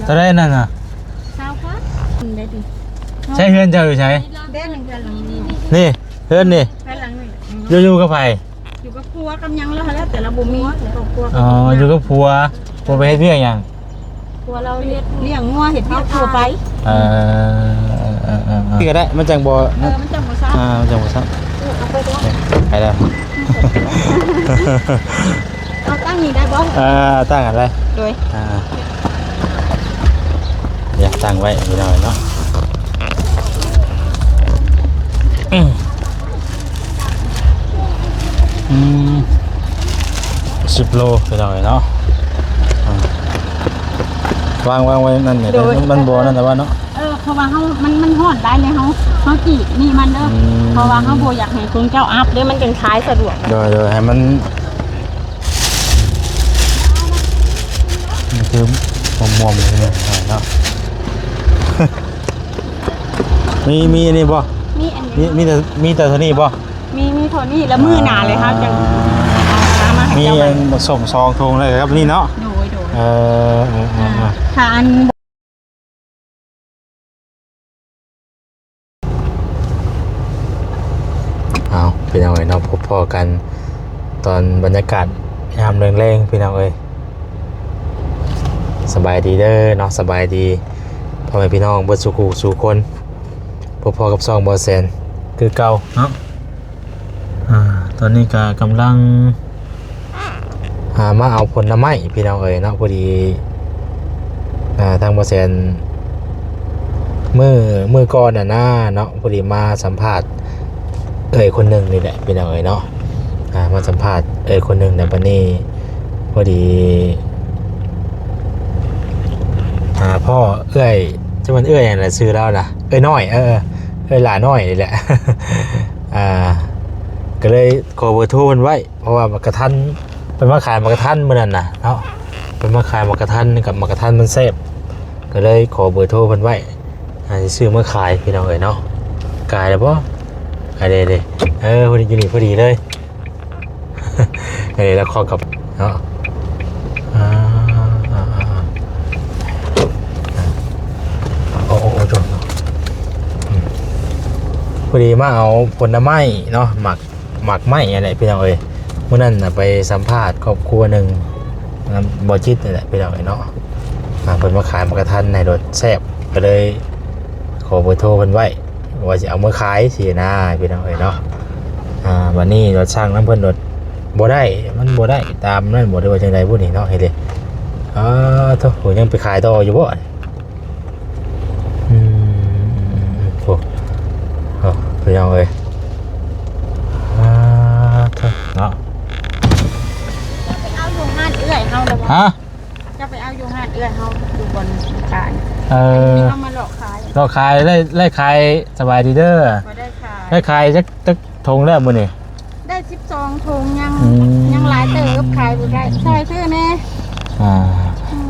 ตอนได้นั่นน่ะเช้าพักได้ดิใช้เฮือนเจ้าอยู่ใช้ได้หนึ่งเดือนหลังนี้นี่เฮือนนี่หลังนี่อยู่กับไผอยู่กับผัวกำยังแล้วแต่ละบ่มีผัวอ๋ออยู่กับผัวไปเฮ็ดเวียกหยังผัวเราเลี้ยงงัวเฮ็ดเวียกทั่วไปพี่ก็ได้มันจังบ่มันจังบ่ซักมันจังบ่ซักเอาไปด้วยไปแล้วเอาตั้งนี่ได้บ่ตั้งอะไรโดยอยากตั้งไว้พี่น้อยเนาะ10 โลพี่น้อยเนาะวางไว้นั่นเนี่ยมันบ่นั่นแต่ว่าเนาะเพราะว่ามันฮ้อนได้เลยเฮาจีนี่มันเด้อเพราะว่าเฮาบ่อยากให้คุณเจ้าอัพเด้มันจังขายสะดวกโดยให้มันคือมอมๆเลยเนาะมีอันนี้บ่มีอันนี้มีแต่เท่านี้บ่มีเท่านี้แล้วมือหนาเลยครับจังมีส่งซองทงเลยครับนี่เนาะโดยทานเอาพี่น้องเอ้ยเนาะพบพอกันตอนบรรยากาศยามแรงๆพี่น้องเอ้ยสบายดีเด้อเนาะสบายดีพ่อแม่พี่น้องเบิดสู่คนพบพอกับซองบอแซนคือเก่าเนาะตอนนี้ก็กำลังมาเอาผลไม้พี่น้องเอ้ยเนาะพอดีทางบอแซนมือก่อนนะเนาะพอดีมาสัมภาษณ์คนหนึ่งนี่แหละพี่น้องเอ้ยเนาะมาสัมภาษณ์คนหนึ่งในวันนี้พอดีพ่อจะมันอะไรซื้อแล้วนะน้อยหลาน้อยนี่แหละก็เลยขอเบอร์โทรมันไว้เพราะว่ามากระทันเป็นมาขายมากระทันเมื่อนั้นนะเนาะเป็นมาขายมากระทันกับมากระทันมันแซ่บก็เลยขอเบอร์โทรมันไว้ซื้อมาขายพี่น้องเอ๋ยเนาะกายแล้วป่ะเด้พอดีอยู่นี่พอดีเลยแล้วขอกับเนาะจบพอดีมาเอาผลไม้เนาะหมักไม้อะไรพี่น้องเอ้ยเมื่อนั้นไปสัมภาษณ์ครอบครัวหนึ่งบอจิตนี่แหละพี่น้องเอ้ยเนาะเพิ่นมาขายมากระทันในรถแซ่บก็เลยขอเบอร์โทรเพิ่นไว้ว่าจะเอามาขายสินะพี่น้องเอ้ยเนาะวันนี้รถช่างน้ำเพิ่นรถบ่ได้มันบ่ได้ตามนั่นบ่ได้ว่าจังได๋พุ่นนี่เนาะเฮ็ดเด้โธ่ยังไปขายต่ออยู่บ่พี่น้องเอ้ยเนาะจะไปเอาอยู่ห้านเอื้อยเฮาแล้วบ่จะไปเอาอยู่ห้านเอื้อยเฮาอยู่บนการเอามาหลอกขายไล่ขายสบายดีเด้อบ่ได้ขายได้ขายจักทงแล้วมื้อนี้ได้12 ธงยังหลายเติบขายบ่ได้ซอยซื้อแน่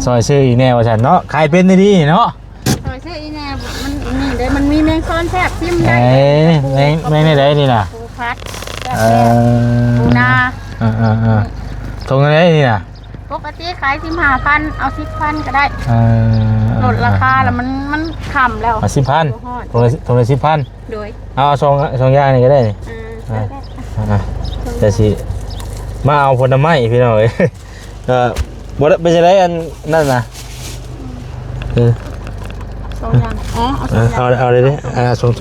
ซอยซื้ออีกแน่ว่าซั่นเนาะขายเป็นได้ดีเนาะซอยซื้ออีแน่มันมีแมงซ้อนแซ่บซิมได้แมงได้นี่น่ะปูพัดปูนาทงได้นี่น่ะปกติขาย 15,000 เอา 10,000 ก็ได้ลดราคาแล้วมันขำแล้ว10,000ทงละ10,000โดยเอาสองอย่างนี่ก็ได้นี่แต่สิมาเอาผลไม้พี่น้องเอ้ยก็บ่ได้เป็นจังได๋อันนั่นน่ะเอาเลยดิส่ง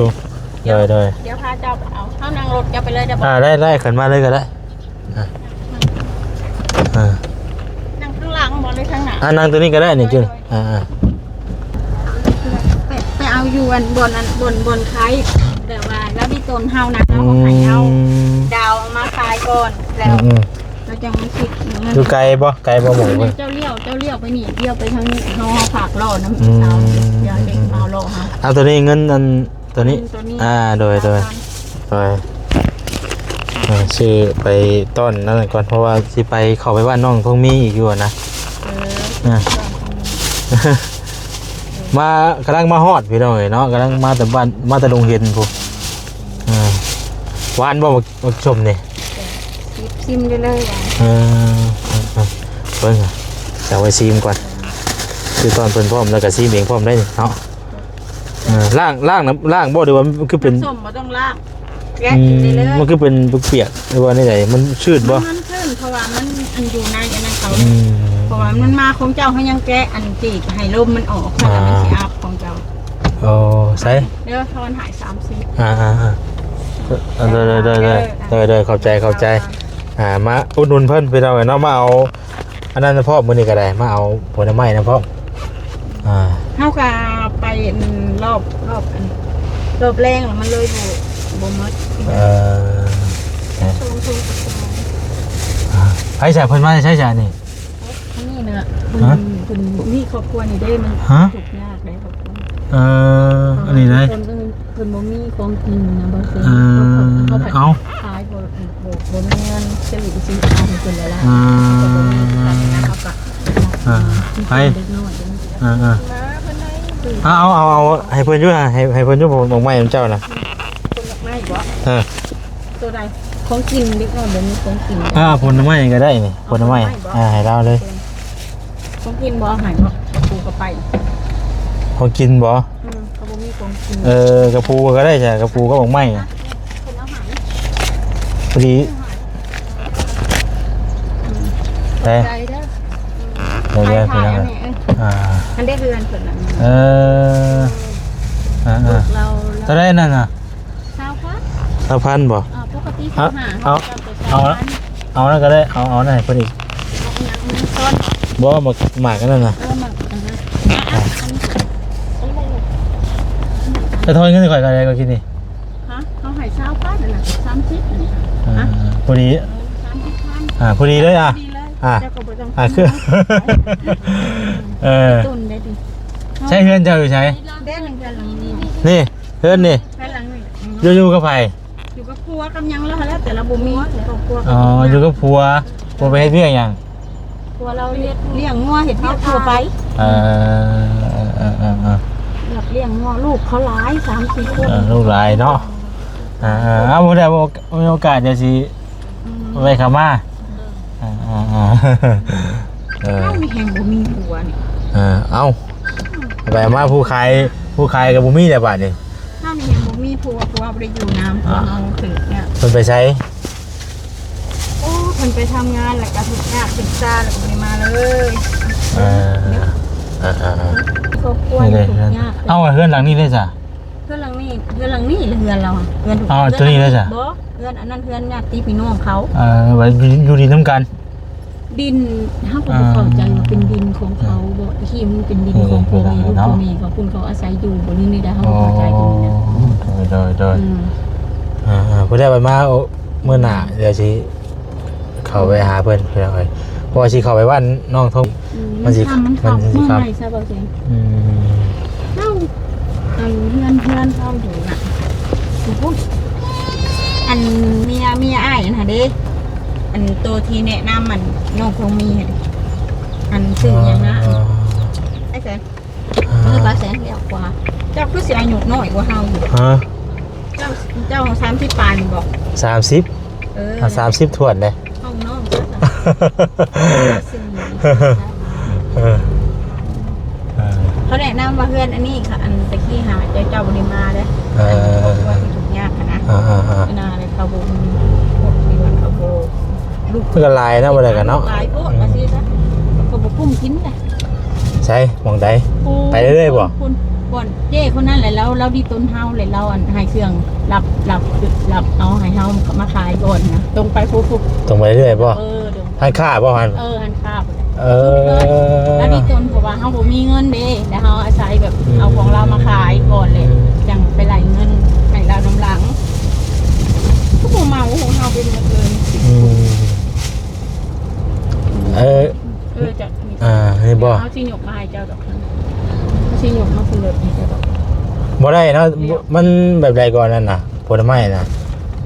เดี๋ยวพาเจ้าไปเอานั่งรถเจ้าไปเลยเดี๋ยวได้ขึ้นมาเลยก็ได้นั่งข้างหลังบอลเลยข้างหน้านั่งตัวนี้ก็ได้นี่จึงไปเอาอยู่บนคล้ายแต่ว่าแล้วที่ต้นเฮานะเราขายเอาดาวมาขายก่อนแล้วเราจะมาคิดดูไกลบ่หมูเจ้าเลี้ยวไปนี่เลี้ยวไปทางนี้เขาฝากล่อน้ำสาวเดี๋ยวเด็กมาล่อฮะเอาตัวนี้เงินอันตัวนี้โดยชื่อไปต้นนั่นก่อนเพราะว่าสิไปเข้าไปบ้านน้องทงมีอีกอยู่นะมากำลังมาฮอดพี่น้องเนาะกำลังมาแต่บ้านมาแต่โรงเรียนพวกหวานบ่มาชมนี่ซิมได้เลยเพิ่งจะไว้ซิมก่อน คือตอนเพิ่นพร้อมแล้วก็ซีเองพร้อมได้นี่เนาะล่างน้ำล่างบ่หรือว่ามันคือเป็น ส้มบ่ต้องลากแกะกินได้เลย มันคือเป็นเปียกหรือว่าในไหนมันชืดบ่ มันขึ้นเพราะว่ามันอยู่ในอันนั้นเขาเพราะว่ามันมาของเจ้าเขายังแกะอันจีกให้ลมมันออกแล้วมันสิอัพของเจ้า โอ้ใช่ เด้อทอนหาย30 ได้เข้าใจมาอุดหนุนเพิ่นไปเอาเนาะมาเอาอันนั้นพ่อมื้อนี้ก็ได้มาเอาผลไม้นะพ่อเฮาก็ไปรอบอันรอบแรงแล้วมันเลยบ่หมดไผใส่เพิ่นมาใช้จ่ายนี่นี่เนาะคุณนี่ครอบครัวนี่ได้มันทุกข์ยากได้ครอบครัวอันนี้ได้เพิ่นบ่มีของกินนะบ่ซื้อเอาขายบ่มีเงินซื้อเอาให้เพิ่นแล้วล่ะก็บ่มีนะครับก็ไปเอาให้เพิ่นอยู่ให้เพิ่นอยู่บอกไม้ของเจ้าน่ะคนดอกไม้บ่ตัวใดของกินเด็กน้อยบ่มีของกินผลไม้ก็ได้นี่ผลไม้ให้เราเลยของกินบ่หายบ่ปูก็ไปของกินบ่เขาบ่มีของกินกระปูก็ได้จ้ะกระปูก็บอกไม้พอดีแต่เดี๋ยวอันได้เรือนเพิ่นน่ะเราจะได้นั่นน่ะ20,000บ่ปกติเอานั่นก็ได้เอานั่นพอดีบ่หมากกันนั่นน่ะจะทอนเงินข่อยกันอะไรก็คิดนี่เขาให้20,000นั่นน่ะ30นี่พอดีพอดีเลยคือใช้เพื่อนเจ้าอยู่ใช้นี่เพื่อนนี่อยู่กับไผ่อยู่กับผัวกำยังแล้วแต่เราบ่มีผัวอยู่กับผัวไปให้เพื่อนยังผัวเราเลี้ยงงัวเห็ดเลี้ยงผัวไปเลี้ยงงัวลูกเขาหลาย3-4 คนลูกหลายเนาะเอาบ่ได้มีโอกาสเดี๋ยวสิไปขามามีแห่งบ่มีผัวนี่เอาไปมาผู้ขายกับบุมี่แต่บาทนี่ถ้ามีแห่งบ่มีผัวบ่ได้อยู่น้ำเอาถึงเนี่ยเพิ่นไปใช้เพิ่นไปทำงานแล้วก็ทุกอย่างศึกษาแล้วก็ไม่มาเลยครอบครัวทุกอย่างเอาเฮือนหลังนี้ได้จ้ะเฮือนหลังนี้เฮือนเราเฮือนตัวนี้ได้จ้ะบ่เฮือนอันนั้นเฮือนญาติพี่น้องเขาไว้อยู่ดีน้ำกันดินเขาก็เข้าใจว่าเป็นดินของเขาบ่ที่มันเป็นดินของพ่อแม่ลูกพ่อแม่เขาคุณเขาอาศัยอยู่บนนี้ได้เขาเข้าใจตรงนี้นะโดยพอได้ไปมาเมื่อหน้าเดี๋ยวสิเข้าไปหาเพิ่นเพื่อนเลยเพราะว่าสิเข้าไปบ้านน้องทงมันสิครับไม่ทราบว่าเสียงเฮาเฮือนเฮาอยู่น่ะพูดอันเมียอ้ายน่ะเด้อันตัวที่แนะนำมันน้องคงมีอันชื่ออย่างนะไอ้แสนบาแสนเรียกกว่าเจ้าคือเสียอายุน้อยกว่าเฮาอยู่เจ้า30 ปานบอก30ถวดเลยห้องน้องเขาแนะนำว่าเพื่อนอันนี้ค่ะอันตะกี้หาเจ้าบริมาเลยว่าถูกยากนะนาเลยเขาบุญหมดมีวันเขาโบลูกเพื่อลายนะอะไรกันเนาะลายโคตรมาสิซะเขาบอกพุ่มกินเลยใช่มองได้ไปเรื่อยๆบ่บ่อนเจ้คนนั้นแหละเราดีต้นเฮาเลยเราอันให้เครื่องรับเอาให้เฮามาขายก่อนนะตรงไปฟุบตรงไปเรื่อยๆบ่หันค่าบ่หันหันค่าแล้วดีต้นเพราะว่าเฮาบ่มีเงินเด้แต่เฮาอาศัยแบบเอาของเรามาขายก่อนเลยจังไปไหลเงินให้เราน้ำหลังทุกโมเมาของเฮาเป็นเกินจะนี่บ่เอาชิ้นหยกมาให้เจ้าดอกชิ้นหยกมาคุณเลิศให้เจ้าดอกบ่ได้เนาะมันแบบใดก่อนนั่นน่ะผลไม้น่ะ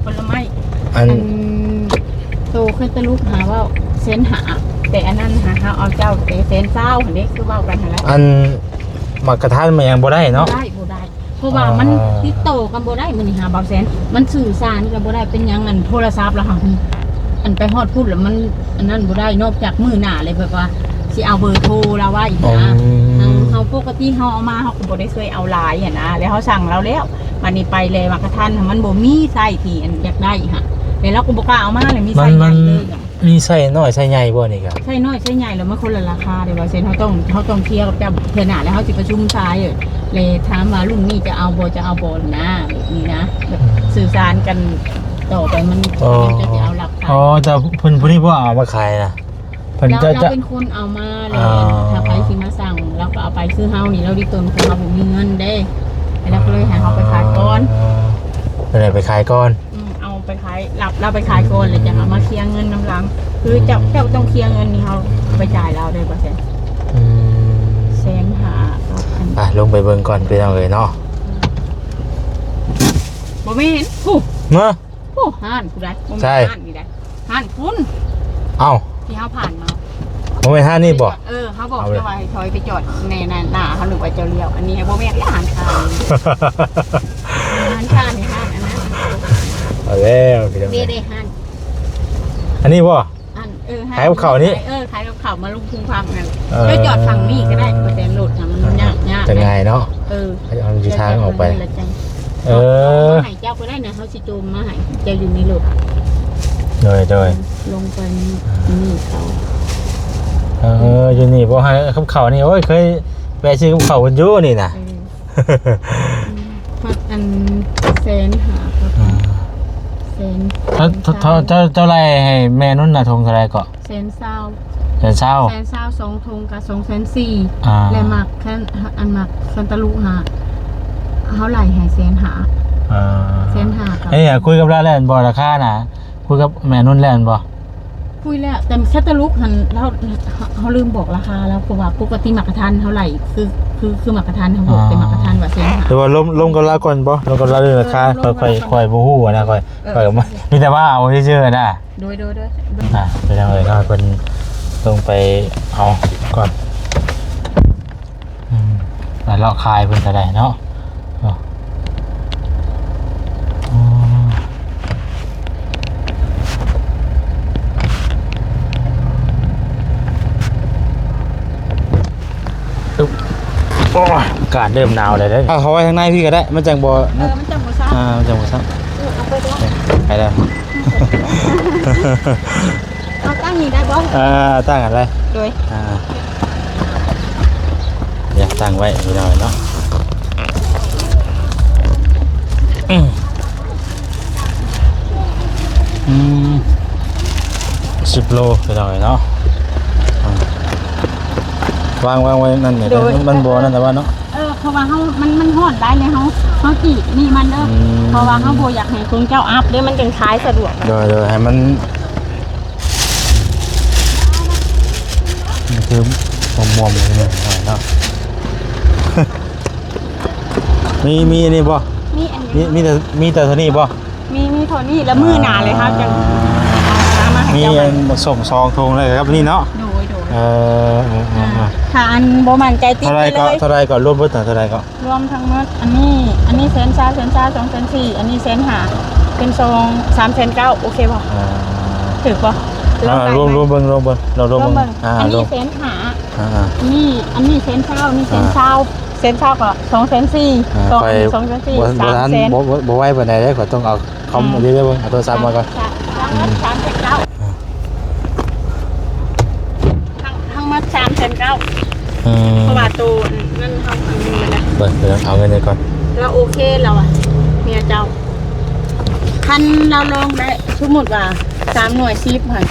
ผลไม้อันโตขึ้นตะลุกหาว่าเซนหาแต่อันนั้นหาเอาเจ้าเซนเศร้าอันนี้คือว่ากันแล้วอันมักกระทันมันยังบ่ได้เนาะบ่ได้เพราะว่ามันติดโตกันบ่ได้มันหาเบาเซนมันสื่อสารกันบ่ได้เป็นยังอันโทรศัพท์ละค่ะอันไปฮอดพูดแล้วมันอันนั้นบ่ได้นอกจากมือหน้าเลยแบบว่าสิเอาเบอร์โทรเราไว้นะ าปกติเฮาเอามาเฮาก็บ่ได้เคยเอาหลายอ่ะนะแล้วเฮาสั่งเราแล้ววันนี้ไปเลยมากระทันมันบ่มีไส้ที่อันอยากได้ฮะแล้วเราก็บ่กล้าเอามาเลยมีไส้ใหญ่เลยอะ มีไส้น้อยไส้ใหญ่บ่นี่ครับ ไส้น้อยไส้ใหญ่แล้วมันคนละราคาเด้ว่าเซนเฮาต้องเคลียร์กับเจ้าเทื่อหน้าแล้วเฮาสิประชุมทายเลยถามว่าลุงนี่จะเอาบ่นะแบบนี้นะแบบสื่อสารกันต่อไปมันจะเอาหลักฐาน อ๋อแต่เพิ่นผู้นี้บ่เอามาขายนะเพิ่น เรา จะ เป็นคนเอามาเลยถ้าใครสิมาสั่งเราก็เอาไปซื้อเฮานี่เราดิตนของเราบ่มีเงินเด้แล้วก็เลยให้เฮาไปขายก่อน เลยไปขายก่อน เอาไปขายเราไปขายก่อนเลยจะเอามาเคลียร์เงินน้ำหลังคือเจ้าต้องเคลียร์เงินนี่เฮาไปจ่ายเราได้บ่แสนหาครับอัน ไปลงไปเบิ่งก่อนพี่น้องเอ้ยเนาะ บ่แม่นผู้ เนาะ ห้านกูได้บ่ ใช่ แม่นห้านนี่ได้ห้านคุณ เอ้า ที่เฮาผ่านมา บ่แม่นห้านี่บ่ เขาบอกจะว่าให้ถอยไปจอดในหน้าเขาหรือว่าเจ้าเลี้ยวอันนี้บ่แม่นอาหารคาอาหารคาในห้างอันนั้น เอาแล้วพี่น้อง เด้ เอ้ย เด้ห้าง อันนี้บ่ อันขายกับข้าวนี่ ขายกับข้าวมาลุงพุงพังนั่น เออ แล้วจอดฝั่งนี้ก็ได้ประเด็นรถน่ะมันยาก จะง่ายเนาะ เอาสิทางออกไป เออ ให้เจ้าก็ได้นะเขาสิจูมมาให้เจ้าอยู่ในรถ โดย ลงไปนี่เขา อยู่นี่บ่ให้กับข้าวนี่โอ้ยเคยแวะซื้อกับข้าวกันอยู่นี่น่ะ พัดอันแสนหาครับแสน เจ้าไรให้แม่นุ่นน่ะทงเท่าไรก็ แสนเศร้า เดือนเช้า แสนเศร้า2 ธงกับ2,400,000 อ่า และหมักแค่อันหมักคันตะลุหาเท่าไหร่ให้แสนหา แสนหาครับ เอ้ยคุยกับเราแล้วบ่ราคาน่ะคุยกับแม่นุ่นแล้วบ่ คุยแล้วแต่แค่ตะลุหันแล้วเขาลืมบอกราคาแล้วเพราะว่าปกติหมักกระทันเท่าไหร่คือหมักกระทันเขาบอกแต่หมักกระทันว่าแสนหา หรือว่าลมกับเราก่อนบ่ลมกับเราเรื่องราคาค่อยบ่ฮู้นะค่อยมีแต่ว่าเอาซื่อๆนะ โดย ไปทางเลยก็เพิ่นลงไปเอาก่อนแล้วเลาะคายเพิ่นเท่าใดเนาะโอ้ยอากาศเริ่มหนาวเลยเด้อเขาไว้ข้างในพี่ก็ได้มันจังบ่ มันจำบ่ซับ มันจังบ่ซับ เอาไปด้วย ไปแล้ว เอาตั้งนี่ได้บ่ ตั้งกันเลย โดย เดี๋ยวตั้งไว้ไม่ได้เนาะ10 โลไปหน่อยเนาะวางไว้นั่นเนี่ยมันโบนั่นแต่ว่าเนาะ เพราะว่ามันฮอดได้เลยเขาจีนี่มันเด้อเพราะว่าเขาบ่อยากให้คุณเจ้าอัพเด้อมันจังขายสะดวก เดี๋ยวให้มันคือมอมๆเลยหน่อยเนาะ มีนี่บ่ นี่อันนี้ มีแต่เท่านี้บ่ มีเท่านี้แล้วมือหนาเลยครับจังมาให้ มี เจ้า ผสมซองทงเลยครับนี่เนาะ โดย ๆ ถ้าอันบ่มั่นใจติด เท่าไร ไปเลย เท่าไรก็รวมเบิดเท่าไรก็ รวมทั้งหมดอันนี้แสน2,400,000อันนี้แสนหาเป็น3,900,000โอเคป่ะถือป่ะ รวมเบิ่งเรารวมเบิ่ง อันนี้แสนหาอันนี้แสนเช้านี่แสนเช้าก็2,400,000 บ่ทันบ่ไหวปานใดเด้ก็ต้องเอาคอมเรื่อยๆเบิ่งเอาโทรศัพท์มาก่อน 3,900ทั้งหมด3,900เพราะว่าตัวเงินเฮาอันนึงเลยนะ เบิ่งเอาเงินก่อน เราโอเคเราอ่ะเมียเจ้าคันเราลองได้สมมติว่า3 หน่วย10ค่ะ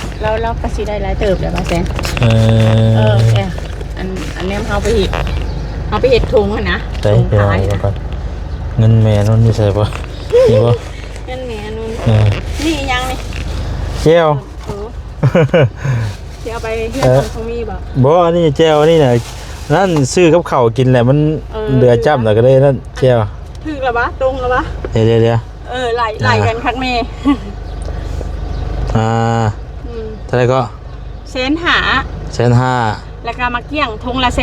เราก็สิได้หลายเติบได้ป่ะแซนอันนี้เอาไปเห็ดถุงอะนะ ได้ไปเอาก่อนเงินแม่นนอยู่ใส่บ่นี่บ่ เงินแม่นุ่นนี่ยังนี่ แก้ว เดี๋ยวไปเฮือนของมีบ่ บ่อันนี้แก้วนี่น่ะนั่นซื้อกับข้าวกินแหละมันเหลือจ้ำแล้วก็ได้นั่นแก้ว ถึกแล้วปะตรงแล้วปะ เดี๋ยวไหลกันคักแม่ เท่าไรก็ แสนหา 150,000 แล้วก็มาเกี่ยงทงละ120,000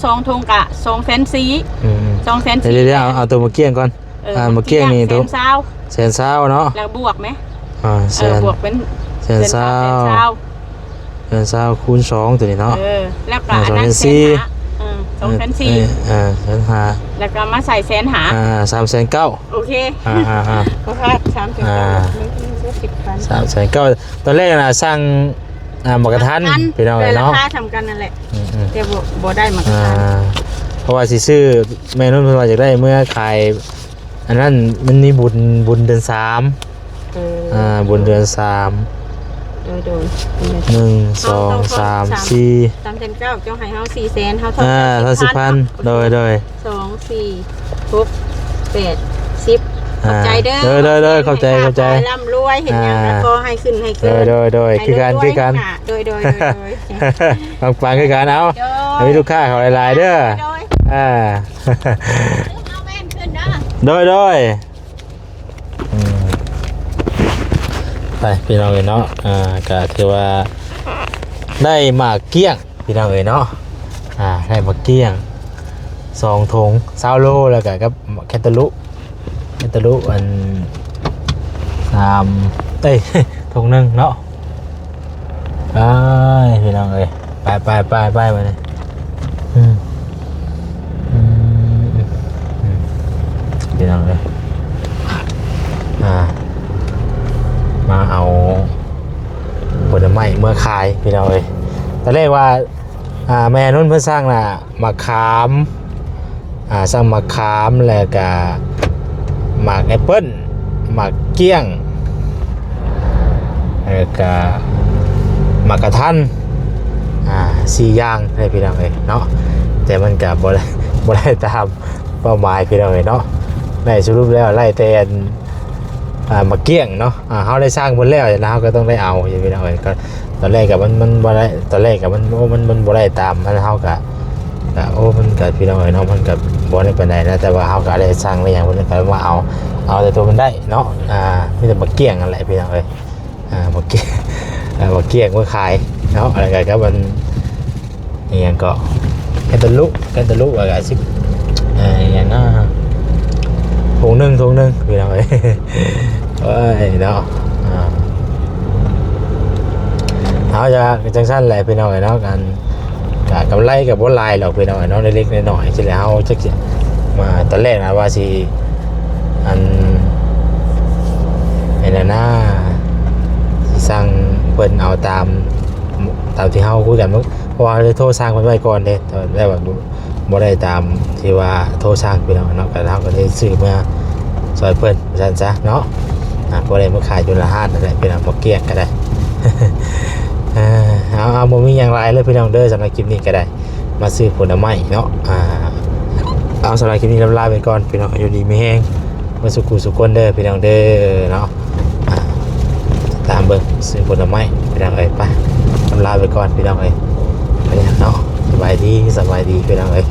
2 ทงกะ2,400,000 เดี๋ยวเอาตัวมาเกี้ยงก่อนมาเกี้ยงนี่ตัว120,000เนาะแล้วบวกไหมบวกเป็น120,000คูณ2ตัวนี้เนาะแล้วก็อันนั้น1,500 2,400 1,500,000แล้วก็มาใส่แสนหา 3,900,000 โอเค ก็ค่า30,000 3,900,000ตอนแรกน่ะสั่งหมากระทันพี่น้อง แต่รา เนาะ คาทำกันนั่นแหละแต่บ่ได้หมากระทัน เพราะว่าสิซื้อแม่นุ่นเพิ่นว่าอยากได้เมื่อขายอันนั้นมันมีบุญเดือน3บุญเดือน3 โดย 1 2 3 4 3,900เจ้าให้เฮา400,000เฮาทอด 10,000โดย 2 4 6 8 10ขอบใจเด้อ โดยเข้าใจ ร่ำรวยเห็นหยังแล้วก็ให้ขึ้นให้ขึ้น โดยคือกัน โดย ปังคือกันเอาให้มีลูกค้าเขาหลายๆเด้ออ่า เอาแม่นขึ้นเด้อ โดยไปพี่น้องเอ๋ยเนาะก็ถือว่าได้หมากเกี้ยงพี่น้องเอ๋ยเนาะได้หมากเกี้ยง2ถุง20โลแล้วก็กับแคตตาลูอัน3ถุงนึงเนาะไปพี่น้องเอ๋ยไปมาเลยพี่น้องเอ๋ยมาเอาผลไม้เมื่อขายพี่น้องเอ๋ยตอนแรกว่าแม่นุ่นเพิ่นสร้างน่ะมะขามสร้างมะขามแล้วก็หมากแอปเปิ้ลหมากเกี้ยงแล้วก็หมากกระทัน4อย่างได้พี่น้องเอ๋ยเนาะแต่มันก็บ่ได้ตามเป้าหมายพี่น้องเอ๋ยเนาะได้สรุปแล้วไล่แต่หมากเกี้ยงเนาะเฮาได้สร้างบนแล้วนะเฮาก็ต้องได้เอาอย่างพี่น้องเอ๋ยก็ตอนแรกก็มันบ่ได้ตอนแรกก็มันบ่ได้ตามมันเฮาก็มันก็พี่น้องเอ๋ยเนาะมันก็บ่ได้ปานใดนะแต่ว่าเฮาก็ได้สร้างไว้อย่างเพิ่นก็ว่าเอาแต่ตัวมันได้เนาะมีแต่หมากเกี้ยงนั่นแหละพี่น้องเอ๋ยหมากเกี้ยงหมากเกี้ยงมาขายเนาะอะไรก็มันนี่ยังก็แคนตาลูกอะไรสิอย่างน่าถุงหนึ่งพี่น้องเอ้ยเอ้ยเนาะเอาจะจังสั้นแหละพี่น้องเอ้ยเนาะกันกำไรกับบ่ลายหรอกพี่น้องเอ้ยเนาะเล็กๆน้อยๆสิแล้วเฮาจักสิมาตอนแรกนะว่าสิอันไอ้นั่นน่ะสั่งเพิ่นเอาตามที่เฮาคุยกันเพราะว่าได้โทรสั่งเพิ่นไว้ก่อนเด้แต่ได้ว่าบ่ได้ตามที่ว่าโทรสั่งพี่น้องเนาะก็เฮาก็ได้ซื้อมาซอยเพิ่นซั่นซะเนาะบ่ได้มาขายอยู่ละห้านนั่นแหละพี่น้องบ่เกลี้ยงก็ได้ เอาบ่มีหยังหลายเลยพี่น้องเด้อสำหรับคลิปนี้ก็ได้มาซื้อผลไม้เนาะเอาสำหรับคลิปนี้ลาไปก่อนพี่น้องอยู่ดีมีแฮงมาสุขเด้อพี่น้องเด้อเนาะตามเบิ่งซื้อผลไม้พี่น้องเอ้ยไปลาไปก่อนพี่น้องเอ้ยไปเนาะสบายดีพี่น้องเอ้ย